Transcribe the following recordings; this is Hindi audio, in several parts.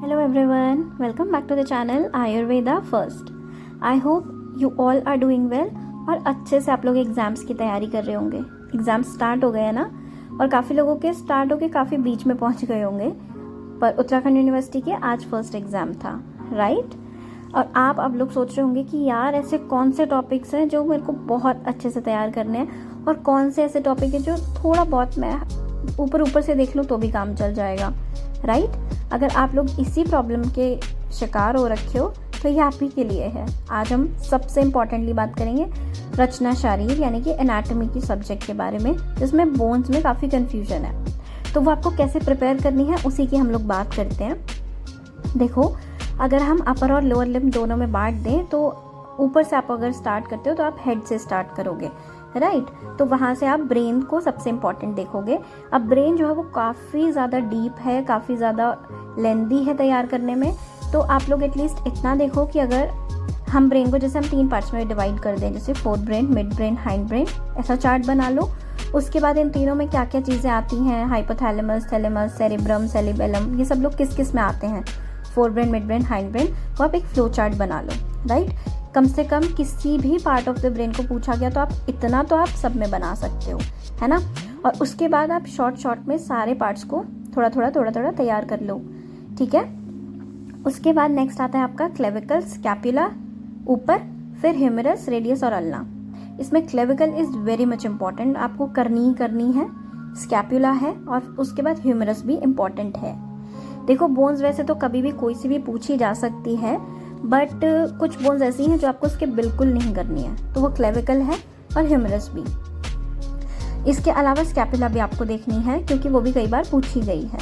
Hello everyone, welcome back to the channel Ayurveda First. I hope you all are doing well और अच्छे से आप लोग एग्ज़ाम्स की तैयारी कर रहे होंगे। एग्ज़ाम स्टार्ट हो गए हैं ना, और काफ़ी लोगों के स्टार्ट होके काफ़ी बीच में पहुंच गए होंगे, पर उत्तराखंड यूनिवर्सिटी के आज फर्स्ट एग्ज़ाम था, राइट। और आप अब लोग सोच रहे होंगे कि यार ऐसे कौन से टॉपिक्स हैं जो मेरे को बहुत अच्छे से तैयार करने हैं, और कौन से ऐसे टॉपिक हैं जो थोड़ा बहुत मैं ऊपर से देख लूँ तो भी काम चल जाएगा, राइट। अगर आप लोग इसी प्रॉब्लम के शिकार हो रखे हो तो ये आप ही के लिए है। आज हम सबसे इम्पॉर्टेंटली बात करेंगे रचना शारीर यानी कि एनाटॉमी की सब्जेक्ट के बारे में, जिसमें बोन्स में काफ़ी कन्फ्यूजन है। तो वो आपको कैसे प्रिपेयर करनी है उसी की हम लोग बात करते हैं। देखो, अगर हम अपर और लोअर लिम्ब दोनों में बांट दें तो ऊपर से आप अगर स्टार्ट करते हो तो आप हेड से स्टार्ट करोगे, राइट। तो वहाँ से आप ब्रेन को सबसे इम्पॉर्टेंट देखोगे। अब ब्रेन जो है वो काफ़ी ज़्यादा डीप है, काफ़ी ज़्यादा लेंदी है तैयार करने में। तो आप लोग एटलीस्ट इतना देखो कि अगर हम ब्रेन को जैसे हम 3 पार्ट्स में डिवाइड कर दें, जैसे fore brain, mid brain, hind brain, ऐसा चार्ट बना लो। उसके बाद इन तीनों में क्या क्या चीज़ें आती हैं, हाइपोथैलेमस, थैलेमस, सेरेब्रम, सेरिबेलम, ये सब लोग किस किस में आते हैं, fore brain, mid brain, hind brain, वो आप एक फ्लो चार्ट बना लो, राइट। कम से कम किसी भी पार्ट ऑफ द ब्रेन को पूछा गया तो आप इतना तो आप सब में बना सकते हो, है ना। और उसके बाद आप शॉर्ट में सारे पार्ट्स को थोड़ा थोड़ा तैयार कर लो, ठीक है। उसके बाद नेक्स्ट आता है आपका क्लेविकल, स्कैपुला ऊपर, फिर ह्यूमरस, रेडियस और अल्ना। इसमें clavicle is very much important, आपको करनी है। स्कैपुला है और उसके बाद ह्यूमरस भी इम्पॉर्टेंट है। देखो, बोन्स वैसे तो कभी भी कोई सी भी पूछी जा सकती है, बट कुछ बोन्स ऐसी हैं जो आपको उसके बिल्कुल नहीं करनी है, तो वो क्लेविकल है और ह्यूमरस भी। इसके अलावा स्कैपुला भी आपको देखनी है क्योंकि वो भी कई बार पूछी गई है,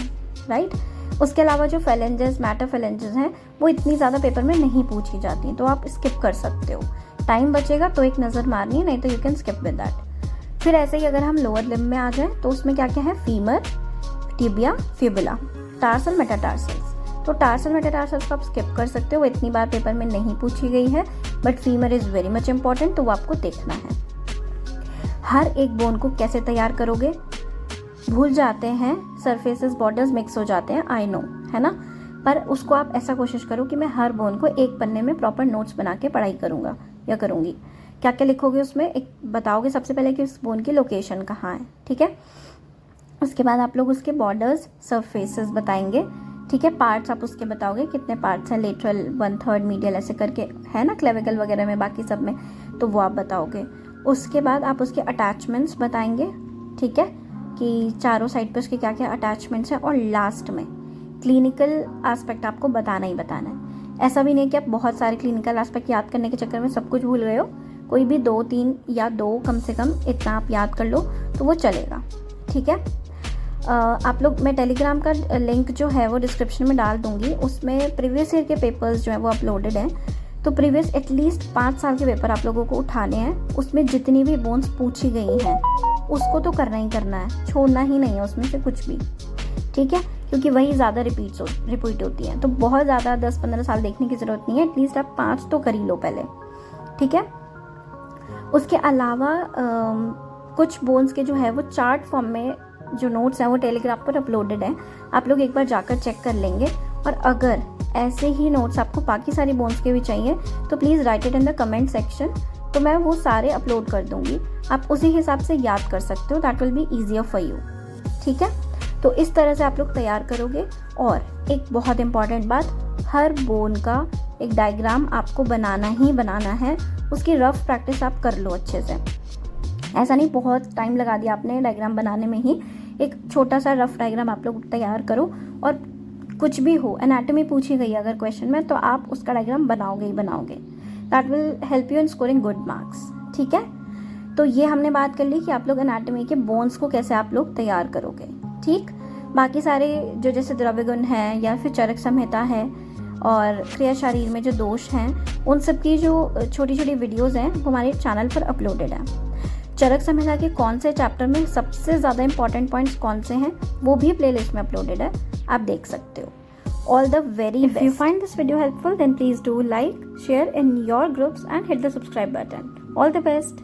राइट। उसके अलावा जो फेलेंजेस, मेटाफेलेंजेस हैं, वो इतनी ज़्यादा पेपर में नहीं पूछी जाती, तो आप स्किप कर सकते हो। टाइम बचेगा तो एक नज़र मारनी है, नहीं तो you can skip with that. फिर ऐसे ही अगर हम लोअर लिम्ब में आ जाएं तो उसमें क्या क्या है, femur, tibia, fibula, tarsal, metatarsals. तो टार्सल मेटाटार्सल्स को आप स्किप कर सकते हो, वो इतनी बार पेपर में नहीं पूछी गई है, but femur is very much important, तो वो आपको देखना है। हर एक बोन को कैसे तैयार करोगे भूल जाते हैं, सरफेसेस बॉर्डर्स मिक्स हो जाते हैं, आई नो, है ना। पर उसको आप ऐसा कोशिश करो कि मैं हर बोन को एक पन्ने में प्रॉपर नोट्स बना के पढ़ाई करूँगा या करूँगी। क्या क्या लिखोगे उसमें, एक बताओगे सबसे पहले कि उस बोन की लोकेशन कहाँ है, ठीक है। उसके बाद आप लोग उसके बॉर्डर्स, सरफेसेस बताएंगे, ठीक है। पार्ट्स आप उसके बताओगे कितने पार्ट्स हैं, लेटरल, 1/3, मीडियल, ऐसे करके है ना, क्लेविकल वगैरह में, बाकी सब में, तो वो आप बताओगे। उसके बाद आप उसके अटैचमेंट्स बताएंगे, ठीक है, कि चारों साइड पे उसके क्या क्या अटैचमेंट्स हैं। और लास्ट में क्लिनिकल एस्पेक्ट आपको बताना ही बताना है। ऐसा भी नहीं कि आप बहुत सारे क्लिनिकल एस्पेक्ट याद करने के चक्कर में सब कुछ भूल गए हो। कोई भी 2-3 या 2 कम से कम इतना आप याद कर लो तो वो चलेगा, ठीक है। आप लोग, मैं टेलीग्राम का लिंक जो है वो डिस्क्रिप्शन में डाल दूंगी, उसमें प्रीवियस ईयर के पेपर्स जो हैं वो अपलोडेड हैं। तो प्रीवियस एटलीस्ट 5 साल के पेपर आप लोगों को उठाने हैं, उसमें जितनी भी बोन्स पूछी गई हैं उसको तो करना ही करना है, छोड़ना ही नहीं है उसमें से कुछ भी, ठीक है, क्योंकि वही ज़्यादा रिपीट होती हैं। तो बहुत ज़्यादा 10-15 साल देखने की ज़रूरत नहीं है, एटलीस्ट आप 5 तो कर ही लो पहले, ठीक है। उसके अलावा कुछ बोन्स के जो है वो चार्ट फॉर्म में जो नोट्स हैं वो टेलीग्राम पर अपलोडेड हैं, आप लोग एक बार जाकर चेक कर लेंगे। और अगर ऐसे ही नोट्स आपको बाकी सारी बोन्स के भी चाहिए तो please write it in the comment section, तो मैं वो सारे अपलोड कर दूंगी, आप उसी हिसाब से याद कर सकते हो, that will be easier for you, ठीक है। तो इस तरह से आप लोग तैयार करोगे। और एक बहुत इंपॉर्टेंट बात, हर बोन का एक डायग्राम आपको बनाना ही बनाना है, उसकी रफ प्रैक्टिस आप कर लो अच्छे से। ऐसा नहीं बहुत टाइम लगा दिया आपने डायग्राम बनाने में ही, एक छोटा सा रफ डायग्राम आप लोग तैयार करो। और कुछ भी हो, एनाटॉमी पूछी गई अगर क्वेश्चन में, तो आप उसका डायग्राम बनाओगे ही बनाओगे, that will help you in scoring good marks, ठीक है। तो ये हमने बात कर ली कि आप लोग एनाटॉमी के बोन्स को कैसे आप लोग तैयार करोगे, ठीक। बाकी सारे जो जैसे द्रव्यगुण है या फिर चरक संहिता है और क्रिया शरीर में जो दोष हैं, उन सब की जो छोटी छोटी वीडियोज़ हैं वो हमारे चैनल पर अपलोडेड है। चरक संहिता के कौन से चैप्टर में सबसे ज़्यादा इंपॉर्टेंट पॉइंट्स कौन से हैं वो भी प्लेलिस्ट में अपलोडेड है, आप देख सकते हो। All the very best. If you find this video helpful, then please do like, share in your groups and hit the subscribe button. All the best.